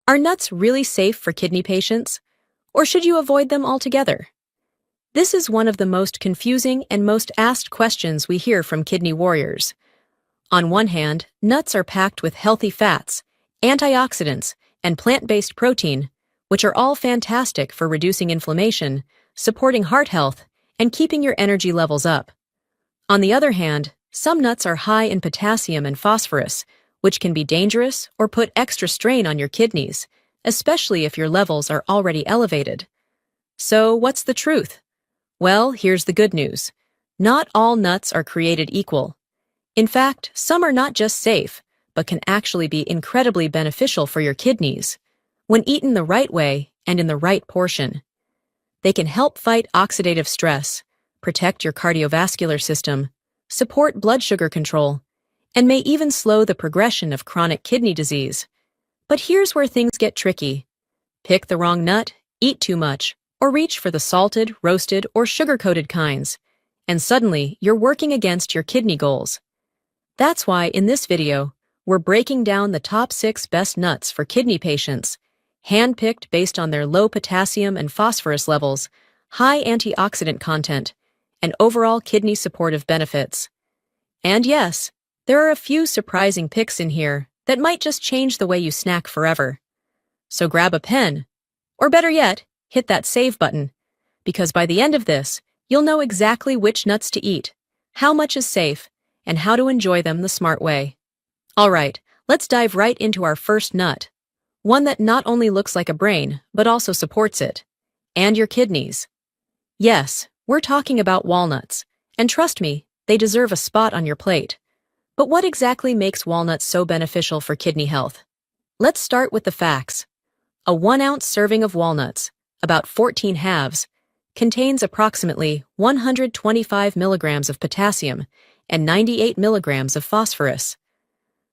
Are nuts really safe for kidney patients, or should you avoid them altogether? This is one of the most confusing and most asked questions we hear from kidney warriors. On one hand, nuts are packed with healthy fats, antioxidants, and plant-based protein, which are all fantastic for reducing inflammation, supporting heart health, and keeping your energy levels up. On the other hand, some nuts are high in potassium and phosphorus, which can be dangerous or put extra strain on your kidneys, especially if your levels are already elevated. So, what's the truth? Well, here's the good news. Not all nuts are created equal. In fact, some are not just safe, but can actually be incredibly beneficial for your kidneys when eaten the right way and in the right portion. They can help fight oxidative stress, protect your cardiovascular system, support blood sugar control, and may even slow the progression of chronic kidney disease. But here's where things get tricky. Pick the wrong nut, eat too much, or reach for the salted, roasted, or sugar-coated kinds, and suddenly you're working against your kidney goals. That's why in this video, we're breaking down the top 6 best nuts for kidney patients, hand-picked based on their low potassium and phosphorus levels, high antioxidant content, and overall kidney supportive benefits. And yes, there are a few surprising picks in here that might just change the way you snack forever. So grab a pen, or better yet, hit that save button, because by the end of this, you'll know exactly which nuts to eat, how much is safe, and how to enjoy them the smart way. Alright, let's dive right into our first nut, one that not only looks like a brain, but also supports it, and your kidneys. Yes, we're talking about walnuts, and trust me, they deserve a spot on your plate. But what exactly makes walnuts so beneficial for kidney health? Let's start with the facts. A 1-ounce serving of walnuts, about 14 halves, contains approximately 125 milligrams of potassium and 98 milligrams of phosphorus.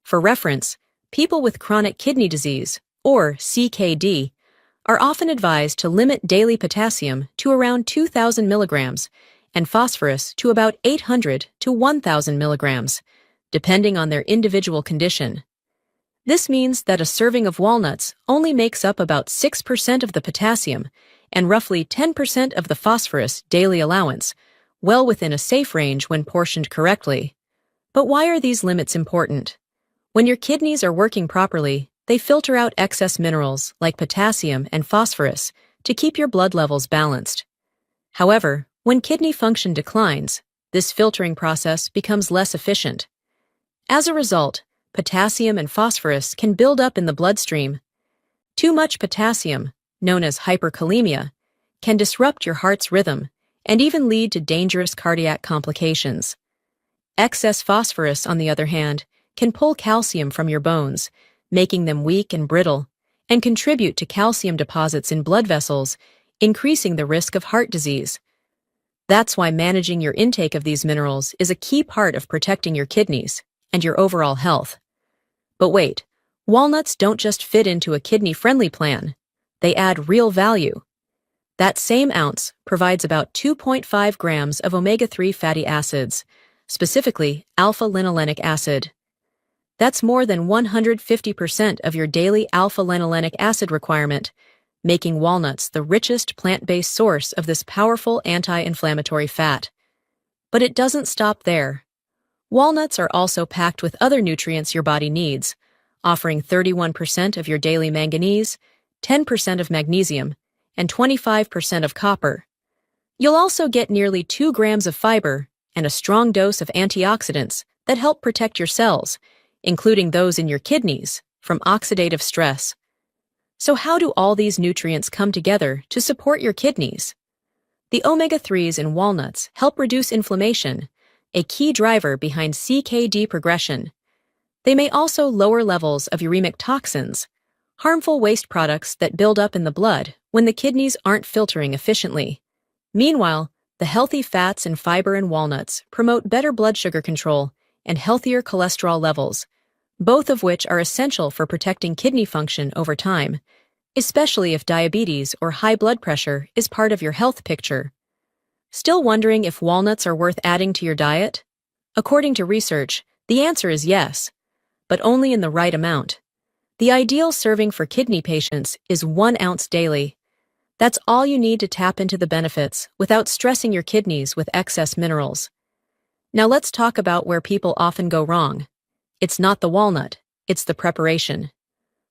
For reference, people with chronic kidney disease, or CKD, are often advised to limit daily potassium to around 2,000 milligrams and phosphorus to about 800 to 1,000 milligrams, depending on their individual condition. This means that a serving of walnuts only makes up about 6% of the potassium and roughly 10% of the phosphorus daily allowance, well within a safe range when portioned correctly. But why are these limits important? When your kidneys are working properly, they filter out excess minerals like potassium and phosphorus to keep your blood levels balanced. However, when kidney function declines, this filtering process becomes less efficient. As a result, potassium and phosphorus can build up in the bloodstream. Too much potassium, known as hyperkalemia, can disrupt your heart's rhythm and even lead to dangerous cardiac complications. Excess phosphorus, on the other hand, can pull calcium from your bones, making them weak and brittle, and contribute to calcium deposits in blood vessels, increasing the risk of heart disease. That's why managing your intake of these minerals is a key part of protecting your kidneys and your overall health. But wait, walnuts don't just fit into a kidney-friendly plan. They add real value. That same ounce provides about 2.5 grams of omega-3 fatty acids, specifically alpha-linolenic acid. That's more than 150% of your daily alpha-linolenic acid requirement, making walnuts the richest plant-based source of this powerful anti-inflammatory fat. But it doesn't stop there. Walnuts are also packed with other nutrients your body needs, offering 31% of your daily manganese, 10% of magnesium, and 25% of copper. You'll also get nearly 2 grams of fiber and a strong dose of antioxidants that help protect your cells, including those in your kidneys, from oxidative stress. So how do all these nutrients come together to support your kidneys? The omega-3s in walnuts help reduce inflammation, a key driver behind CKD progression. They may also lower levels of uremic toxins, harmful waste products that build up in the blood when the kidneys aren't filtering efficiently. Meanwhile, the healthy fats and fiber in walnuts promote better blood sugar control and healthier cholesterol levels, both of which are essential for protecting kidney function over time, especially if diabetes or high blood pressure is part of your health picture. Still wondering if walnuts are worth adding to your diet? According to research, the answer is yes, but only in the right amount. The ideal serving for kidney patients is 1 ounce daily. That's all you need to tap into the benefits without stressing your kidneys with excess minerals. Now let's talk about where people often go wrong. It's not the walnut, it's the preparation.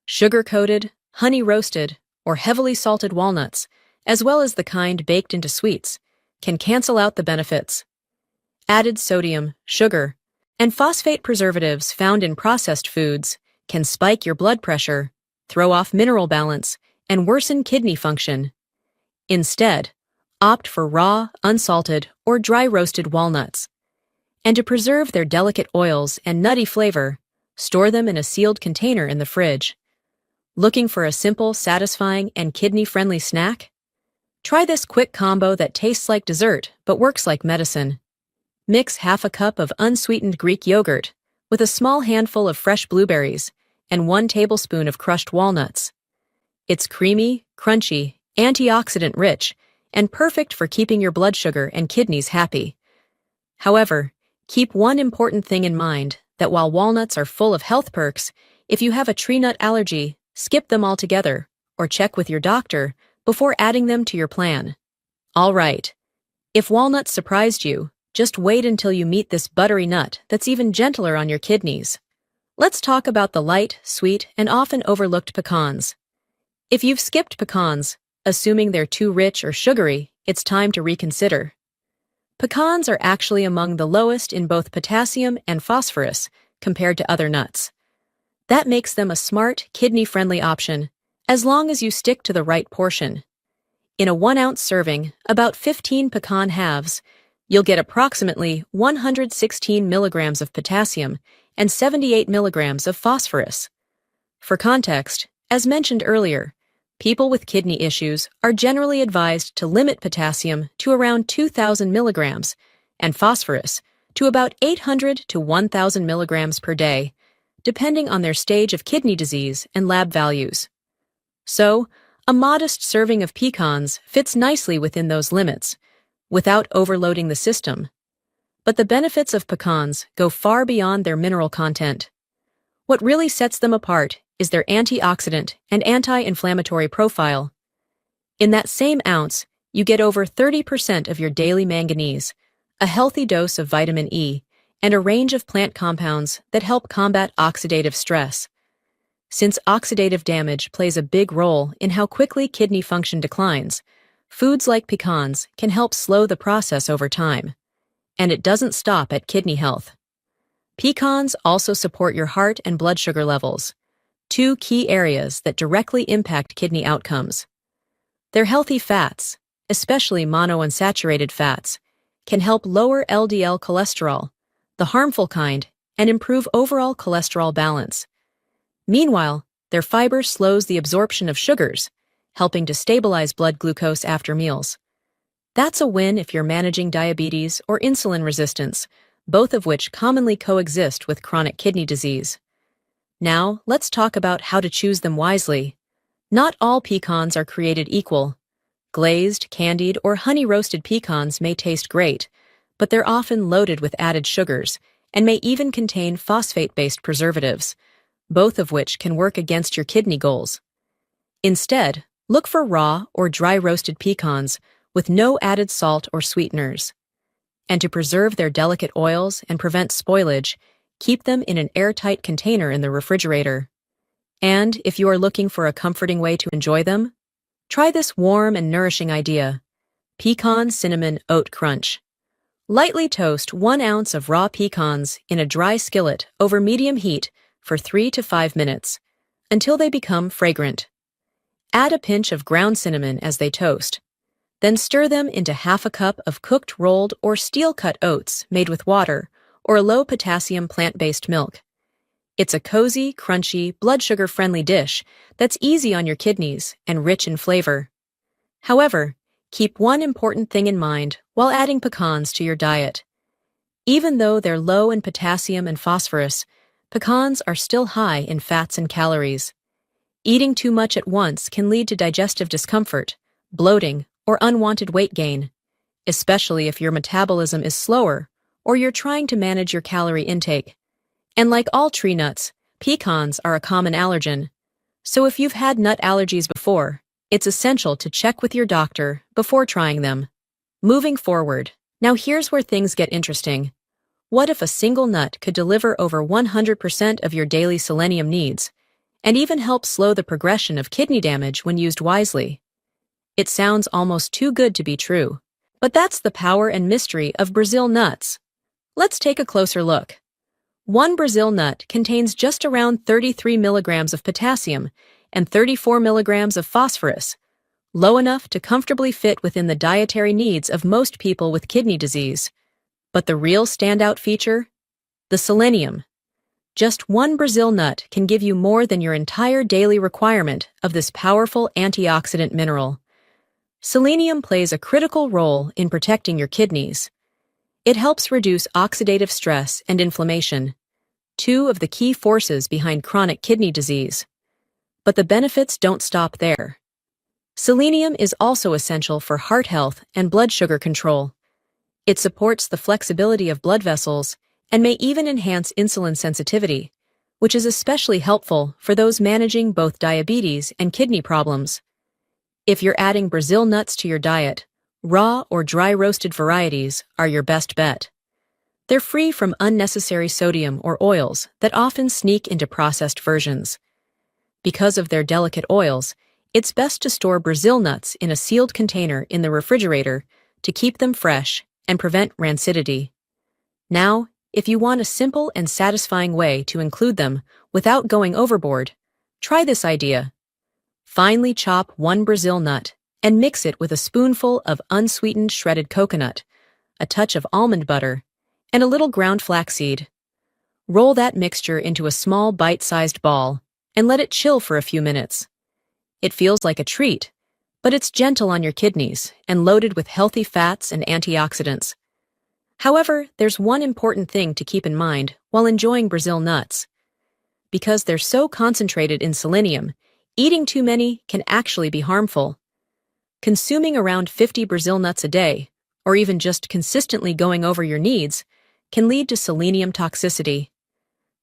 Sugar-coated, honey-roasted, or heavily salted walnuts, as well as the kind baked into sweets, can cancel out the benefits. Added sodium, sugar, and phosphate preservatives found in processed foods can spike your blood pressure, throw off mineral balance, and worsen kidney function. Instead, opt for raw, unsalted, or dry-roasted walnuts. And to preserve their delicate oils and nutty flavor, store them in a sealed container in the fridge. Looking for a simple, satisfying, and kidney-friendly snack? Try this quick combo that tastes like dessert but works like medicine. Mix half a cup of unsweetened Greek yogurt with a small handful of fresh blueberries and 1 tablespoon of crushed walnuts. It's creamy, crunchy, antioxidant-rich, and perfect for keeping your blood sugar and kidneys happy. However, keep one important thing in mind, that while walnuts are full of health perks, if you have a tree nut allergy, skip them altogether, or check with your doctor before adding them to your plan. All right. If walnuts surprised you, just wait until you meet this buttery nut that's even gentler on your kidneys. Let's talk about the light, sweet, and often overlooked pecans. If you've skipped pecans, assuming they're too rich or sugary, it's time to reconsider. Pecans are actually among the lowest in both potassium and phosphorus compared to other nuts. That makes them a smart, kidney-friendly option, as long as you stick to the right portion. In a 1 ounce serving, about 15 pecan halves, you'll get approximately 116 milligrams of potassium and 78 milligrams of phosphorus. For context, as mentioned earlier, people with kidney issues are generally advised to limit potassium to around 2,000 milligrams and phosphorus to about 800 to 1,000 milligrams per day, depending on their stage of kidney disease and lab values. So, a modest serving of pecans fits nicely within those limits, without overloading the system. But the benefits of pecans go far beyond their mineral content. What really sets them apart is their antioxidant and anti-inflammatory profile. In that same ounce, you get over 30% of your daily manganese, a healthy dose of vitamin E, and a range of plant compounds that help combat oxidative stress. Since oxidative damage plays a big role in how quickly kidney function declines, foods like pecans can help slow the process over time. And it doesn't stop at kidney health. Pecans also support your heart and blood sugar levels, 2 key areas that directly impact kidney outcomes. Their healthy fats, especially monounsaturated fats, can help lower LDL cholesterol, the harmful kind, and improve overall cholesterol balance. Meanwhile, their fiber slows the absorption of sugars, helping to stabilize blood glucose after meals. That's a win if you're managing diabetes or insulin resistance, both of which commonly coexist with chronic kidney disease. Now, let's talk about how to choose them wisely. Not all pecans are created equal. Glazed, candied, or honey-roasted pecans may taste great, but they're often loaded with added sugars and may even contain phosphate-based preservatives, both of which can work against your kidney goals. Instead, look for raw or dry-roasted pecans with no added salt or sweeteners. And to preserve their delicate oils and prevent spoilage, keep them in an airtight container in the refrigerator. And if you are looking for a comforting way to enjoy them, try this warm and nourishing idea: Pecan Cinnamon Oat Crunch. Lightly toast 1 ounce of raw pecans in a dry skillet over medium heat for 3 to 5 minutes, until they become fragrant. Add a pinch of ground cinnamon as they toast. Then stir them into half a cup of cooked rolled or steel-cut oats made with water or a low-potassium plant-based milk. It's a cozy, crunchy, blood sugar-friendly dish that's easy on your kidneys and rich in flavor. However, keep one important thing in mind while adding pecans to your diet. Even though they're low in potassium and phosphorus, pecans are still high in fats and calories. Eating too much at once can lead to digestive discomfort, bloating, or unwanted weight gain, especially if your metabolism is slower or you're trying to manage your calorie intake. And like all tree nuts, pecans are a common allergen, So if you've had nut allergies before, it's essential to check with your doctor before trying them. Moving forward, now here's where things get interesting. What if a single nut could deliver over 100% of your daily selenium needs, and even help slow the progression of kidney damage when used wisely? It sounds almost too good to be true. But that's the power and mystery of Brazil nuts. Let's take a closer look. One Brazil nut contains just around 33 milligrams of potassium and 34 milligrams of phosphorus, low enough to comfortably fit within the dietary needs of most people with kidney disease. But the real standout feature? The selenium. Just one Brazil nut can give you more than your entire daily requirement of this powerful antioxidant mineral. Selenium plays a critical role in protecting your kidneys. It helps reduce oxidative stress and inflammation, two of the key forces behind chronic kidney disease. But the benefits don't stop there. Selenium is also essential for heart health and blood sugar control. It supports the flexibility of blood vessels and may even enhance insulin sensitivity, which is especially helpful for those managing both diabetes and kidney problems. If you're adding Brazil nuts to your diet, raw or dry roasted varieties are your best bet. They're free from unnecessary sodium or oils that often sneak into processed versions. Because of their delicate oils, it's best to store Brazil nuts in a sealed container in the refrigerator to keep them fresh and prevent rancidity. Now, if you want a simple and satisfying way to include them without going overboard, try this idea. Finely chop one Brazil nut and mix it with a spoonful of unsweetened shredded coconut, a touch of almond butter, and a little ground flaxseed. Roll that mixture into a small bite-sized ball and let it chill for a few minutes. It feels like a treat, but it's gentle on your kidneys and loaded with healthy fats and antioxidants. However, there's one important thing to keep in mind while enjoying Brazil nuts. Because they're so concentrated in selenium, eating too many can actually be harmful. Consuming around 50 Brazil nuts a day, or even just consistently going over your needs, can lead to selenium toxicity.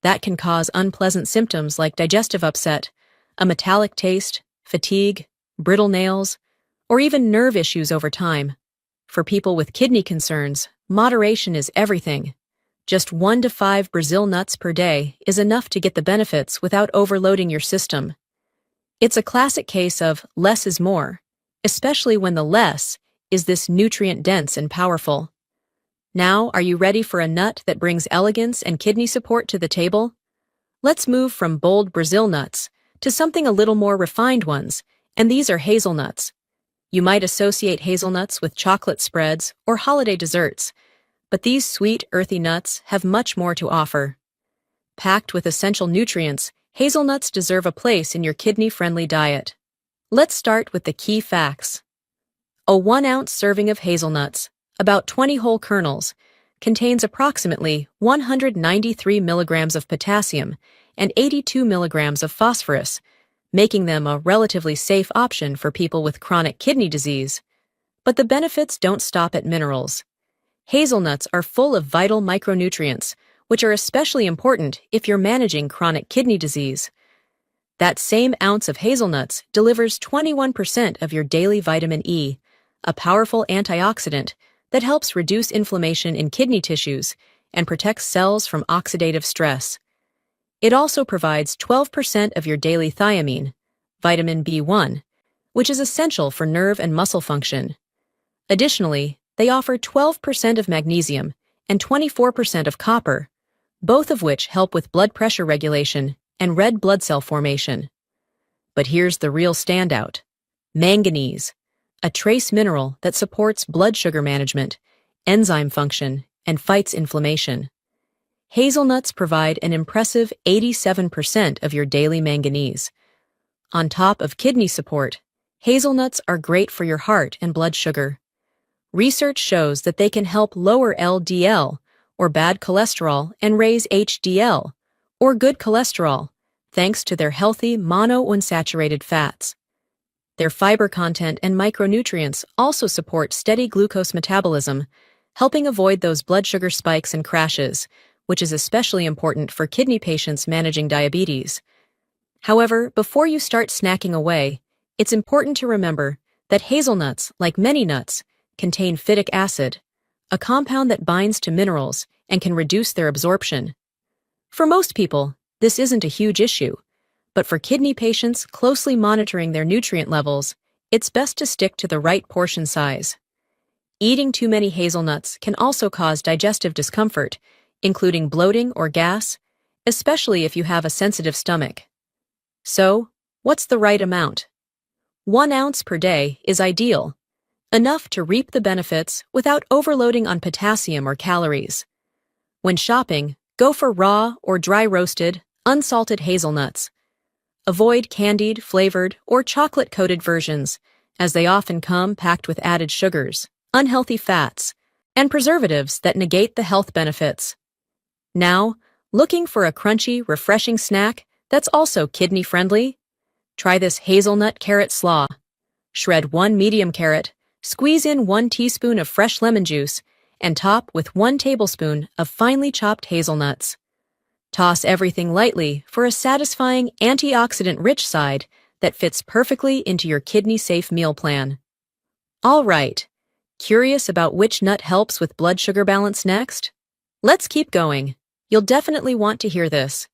That can cause unpleasant symptoms like digestive upset, a metallic taste, fatigue, brittle nails, or even nerve issues over time. For people with kidney concerns, moderation is everything. Just 1 to 5 Brazil nuts per day is enough to get the benefits without overloading your system. It's a classic case of less is more, especially when the less is this nutrient-dense and powerful. Now, are you ready for a nut that brings elegance and kidney support to the table? Let's move from bold Brazil nuts to something a little more refined ones, and these are hazelnuts. You might associate hazelnuts with chocolate spreads or holiday desserts, but these sweet, earthy nuts have much more to offer. Packed with essential nutrients, hazelnuts deserve a place in your kidney-friendly diet. Let's start with the key facts. A 1-ounce serving of hazelnuts, about 20 whole kernels, contains approximately 193 milligrams of potassium and 82 milligrams of phosphorus, making them a relatively safe option for people with chronic kidney disease. But the benefits don't stop at minerals. Hazelnuts are full of vital micronutrients, which are especially important if you're managing chronic kidney disease. That same ounce of hazelnuts delivers 21% of your daily vitamin E, a powerful antioxidant that helps reduce inflammation in kidney tissues and protects cells from oxidative stress. It also provides 12% of your daily thiamine, vitamin B1, which is essential for nerve and muscle function. Additionally, they offer 12% of magnesium and 24% of copper, both of which help with blood pressure regulation and red blood cell formation. But here's the real standout: manganese, a trace mineral that supports blood sugar management, enzyme function, and fights inflammation. Hazelnuts provide an impressive 87% of your daily manganese. On top of kidney support, hazelnuts are great for your heart and blood sugar. Research shows that they can help lower LDL, or bad cholesterol, and raise HDL, or good cholesterol, thanks to their healthy monounsaturated fats. Their fiber content and micronutrients also support steady glucose metabolism, helping avoid those blood sugar spikes and crashes, which is especially important for kidney patients managing diabetes. However, before you start snacking away, it's important to remember that hazelnuts, like many nuts, contain phytic acid, a compound that binds to minerals and can reduce their absorption. For most people, this isn't a huge issue, but for kidney patients closely monitoring their nutrient levels, it's best to stick to the right portion size. Eating too many hazelnuts can also cause digestive discomfort, including bloating or gas, especially if you have a sensitive stomach. So, what's the right amount? 1 ounce per day is ideal, enough to reap the benefits without overloading on potassium or calories. When shopping, go for raw or dry roasted, unsalted hazelnuts. Avoid candied, flavored, or chocolate-coated versions, as they often come packed with added sugars, unhealthy fats, and preservatives that negate the health benefits. Now, looking for a crunchy, refreshing snack that's also kidney-friendly? Try this hazelnut carrot slaw. Shred 1 medium carrot, squeeze in 1 teaspoon of fresh lemon juice, and top with 1 tablespoon of finely chopped hazelnuts. Toss everything lightly for a satisfying antioxidant-rich side that fits perfectly into your kidney-safe meal plan. All right, curious about which nut helps with blood sugar balance next? Let's keep going. You'll definitely want to hear this.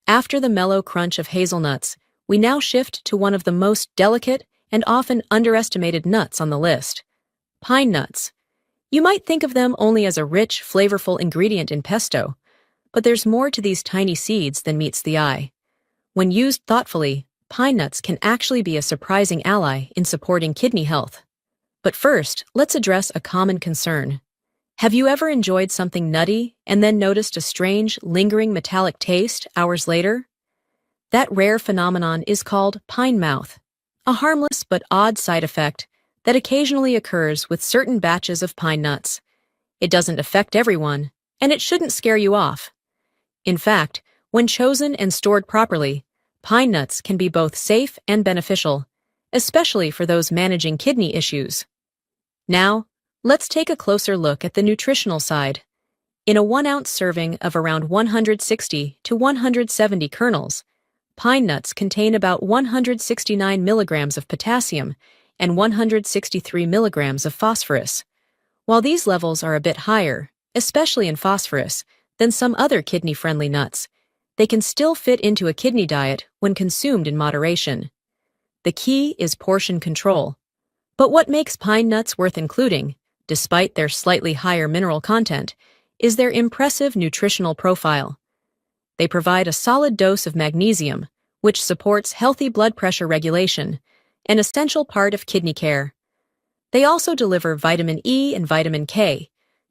After the mellow crunch of hazelnuts, we now shift to one of the most delicate and often underestimated nuts on the list, pine nuts. You might think of them only as a rich, flavorful ingredient in pesto, but there's more to these tiny seeds than meets the eye. When used thoughtfully, pine nuts can actually be a surprising ally in supporting kidney health. But first, let's address a common concern. Have you ever enjoyed something nutty and then noticed a strange, lingering metallic taste hours later? That rare phenomenon is called pine mouth, a harmless but odd side effect that occasionally occurs with certain batches of pine nuts. It doesn't affect everyone, and it shouldn't scare you off. In fact, when chosen and stored properly, pine nuts can be both safe and beneficial, especially for those managing kidney issues. Now, let's take a closer look at the nutritional side. In a 1 ounce serving of around 160 to 170 kernels, pine nuts contain about 169 milligrams of potassium and 163 milligrams of phosphorus. While these levels are a bit higher, especially in phosphorus, than some other kidney-friendly nuts, they can still fit into a kidney diet when consumed in moderation. The key is portion control. But what makes pine nuts worth including, despite their slightly higher mineral content, is their impressive nutritional profile. They provide a solid dose of magnesium, which supports healthy blood pressure regulation, an essential part of kidney care. They also deliver vitamin E and vitamin K,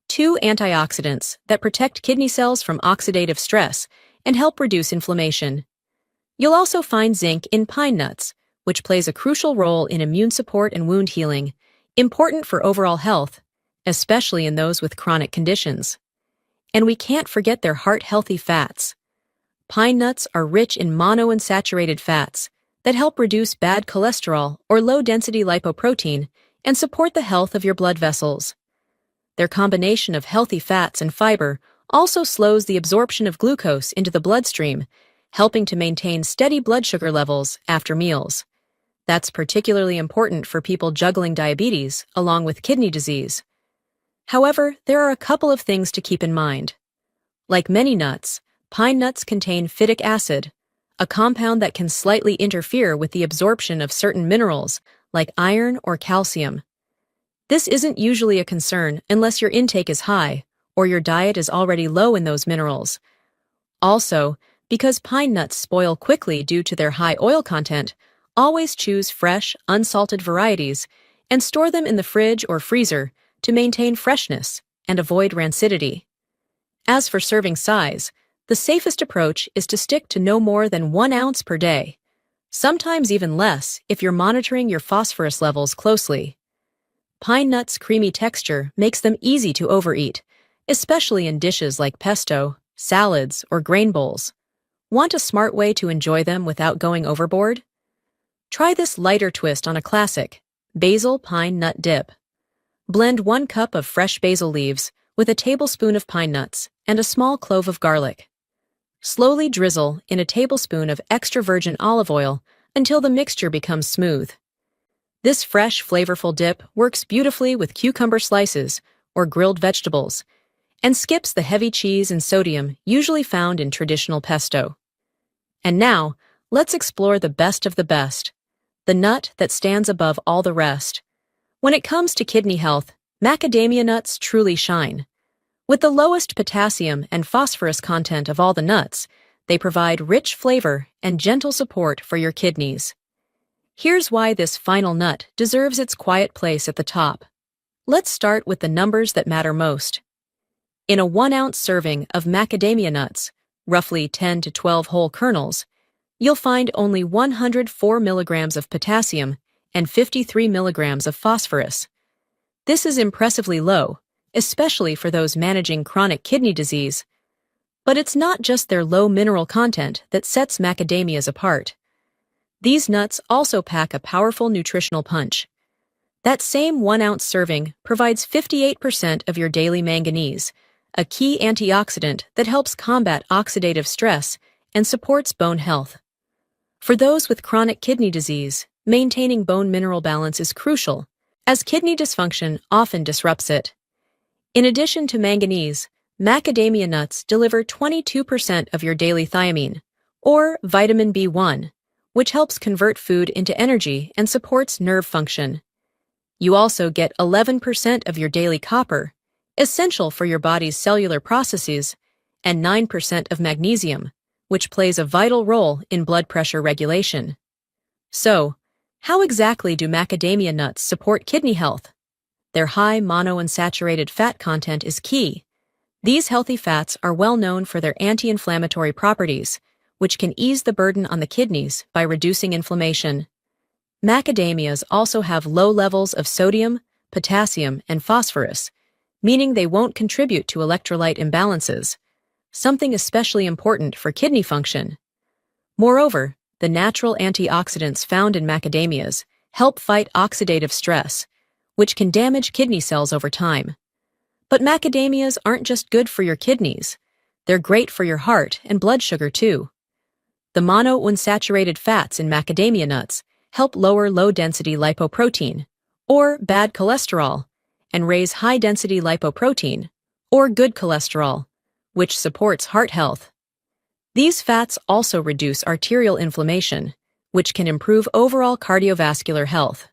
2 antioxidants that protect kidney cells from oxidative stress and help reduce inflammation. You'll also find zinc in pine nuts, which plays a crucial role in immune support and wound healing, important for overall health, especially in those with chronic conditions. And we can't forget their heart-healthy fats. Pine nuts are rich in monounsaturated fats that help reduce bad cholesterol or low-density lipoprotein and support the health of your blood vessels. Their combination of healthy fats and fiber also slows the absorption of glucose into the bloodstream, helping to maintain steady blood sugar levels after meals. That's particularly important for people juggling diabetes along with kidney disease. However, there are a couple of things to keep in mind. Like many nuts, pine nuts contain phytic acid, a compound that can slightly interfere with the absorption of certain minerals like iron or calcium. This isn't usually a concern unless your intake is high or your diet is already low in those minerals. Also, because pine nuts spoil quickly due to their high oil content, always choose fresh, unsalted varieties and store them in the fridge or freezer to maintain freshness and avoid rancidity. As for serving size, the safest approach is to stick to no more than 1 ounce per day, sometimes even less if you're monitoring your phosphorus levels closely. Pine nuts' creamy texture makes them easy to overeat, especially in dishes like pesto, salads, or grain bowls. Want a smart way to enjoy them without going overboard? Try this lighter twist on a classic, basil pine nut dip. Blend 1 cup of fresh basil leaves with a tablespoon of pine nuts and a small clove of garlic. Slowly drizzle in a tablespoon of extra virgin olive oil until the mixture becomes smooth. This fresh, flavorful dip works beautifully with cucumber slices or grilled vegetables and skips the heavy cheese and sodium usually found in traditional pesto. And now, let's explore the best of the best, the nut that stands above all the rest. When it comes to kidney health, macadamia nuts truly shine. With the lowest potassium and phosphorus content of all the nuts, they provide rich flavor and gentle support for your kidneys. Here's why this final nut deserves its quiet place at the top. Let's start with the numbers that matter most. In a 1-ounce serving of macadamia nuts, roughly 10 to 12 whole kernels, you'll find only 104 milligrams of potassium and 53 milligrams of phosphorus. This is impressively low, especially for those managing chronic kidney disease. But it's not just their low mineral content that sets macadamias apart. These nuts also pack a powerful nutritional punch. That same 1-ounce serving provides 58% of your daily manganese, a key antioxidant that helps combat oxidative stress and supports bone health. For those with chronic kidney disease, maintaining bone mineral balance is crucial, as kidney dysfunction often disrupts it. In addition to manganese, macadamia nuts deliver 22% of your daily thiamine, or vitamin B1, which helps convert food into energy and supports nerve function. You also get 11% of your daily copper, essential for your body's cellular processes, and 9% of magnesium, which plays a vital role in blood pressure regulation. So, how exactly do macadamia nuts support kidney health? Their high monounsaturated fat content is key. These healthy fats are well known for their anti-inflammatory properties, which can ease the burden on the kidneys by reducing inflammation. Macadamias also have low levels of sodium, potassium, and phosphorus, meaning they won't contribute to electrolyte imbalances, something especially important for kidney function. Moreover, the natural antioxidants found in macadamias help fight oxidative stress, which can damage kidney cells over time. But macadamias aren't just good for your kidneys, they're great for your heart and blood sugar too. The monounsaturated fats in macadamia nuts help lower low-density lipoprotein, or bad cholesterol, and raise high-density lipoprotein, or good cholesterol, which supports heart health. These fats also reduce arterial inflammation, which can improve overall cardiovascular health.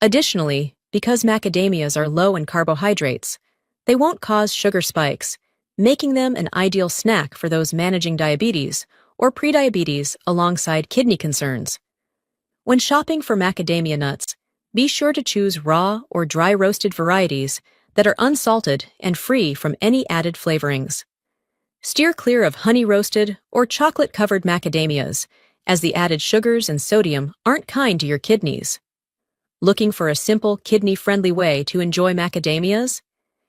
Additionally, because macadamias are low in carbohydrates, they won't cause sugar spikes, making them an ideal snack for those managing diabetes or prediabetes alongside kidney concerns. When shopping for macadamia nuts, be sure to choose raw or dry roasted varieties that are unsalted and free from any added flavorings. Steer clear of honey-roasted or chocolate-covered macadamias, as the added sugars and sodium aren't kind to your kidneys. Looking for a simple, kidney-friendly way to enjoy macadamias?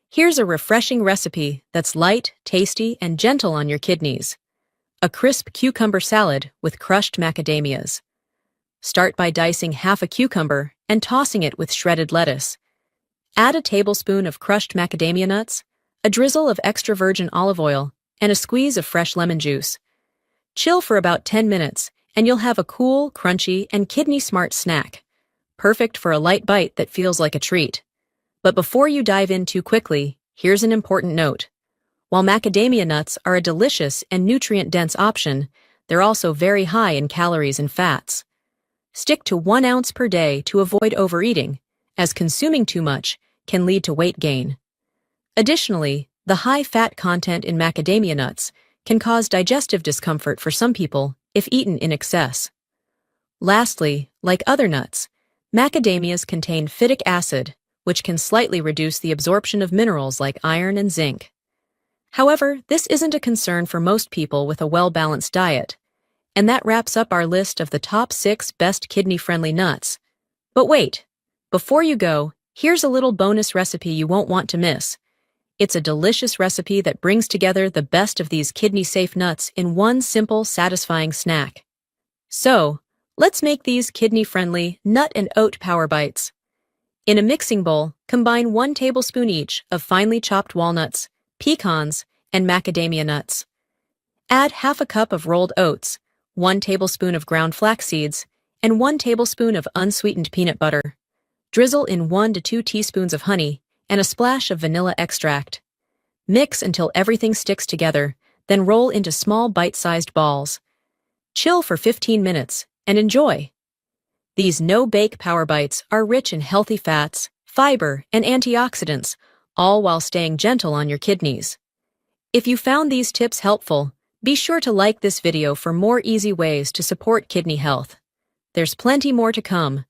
Here's a refreshing recipe that's light, tasty, and gentle on your kidneys. A crisp cucumber salad with crushed macadamias. Start by dicing half a cucumber and tossing it with shredded lettuce. Add a tablespoon of crushed macadamia nuts, a drizzle of extra virgin olive oil, and a squeeze of fresh lemon juice. Chill for about 10 minutes, and you'll have a cool, crunchy, and kidney-smart snack. Perfect for a light bite that feels like a treat. But before you dive in too quickly, here's an important note. While macadamia nuts are a delicious and nutrient-dense option, they're also very high in calories and fats. Stick to 1 ounce per day to avoid overeating, as consuming too much can lead to weight gain. Additionally, the high fat content in macadamia nuts can cause digestive discomfort for some people if eaten in excess. Lastly, like other nuts, macadamias contain phytic acid, which can slightly reduce the absorption of minerals like iron and zinc. However, this isn't a concern for most people with a well-balanced diet. And that wraps up our list of the top 6 best kidney-friendly nuts. But wait, before you go, here's a little bonus recipe you won't want to miss. It's a delicious recipe that brings together the best of these kidney-safe nuts in one simple, satisfying snack. So, let's make these kidney-friendly nut and oat power bites. In a mixing bowl, combine 1 tablespoon each of finely chopped walnuts, pecans, and macadamia nuts. Add half a cup of rolled oats, 1 tablespoon of ground flax seeds, and 1 tablespoon of unsweetened peanut butter. Drizzle in 1 to 2 teaspoons of honey and a splash of vanilla extract. Mix until everything sticks together, then roll into small bite-sized balls. Chill for 15 minutes and enjoy. These no-bake power bites are rich in healthy fats, fiber, and antioxidants, all while staying gentle on your kidneys. If you found these tips helpful, be sure to like this video for more easy ways to support kidney health. There's plenty more to come.